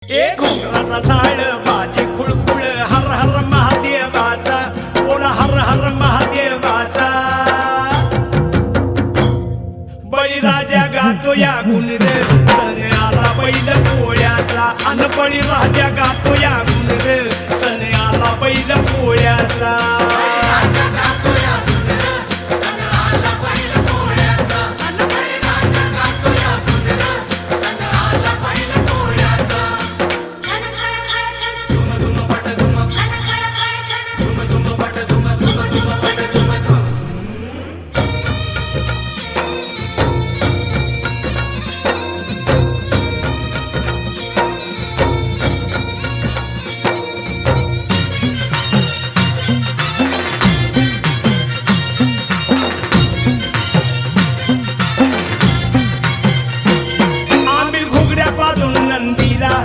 एक घोंगराचा झाड बाजी खुळखुळ हर हर महादेवाचा बोला हर हर महादेवाचा बळीराजा गातो या गुण रे सण आला बैल पोळ्याचा अन बळीराजा गातो या गुण रे सण आला बैल पोळ्याचा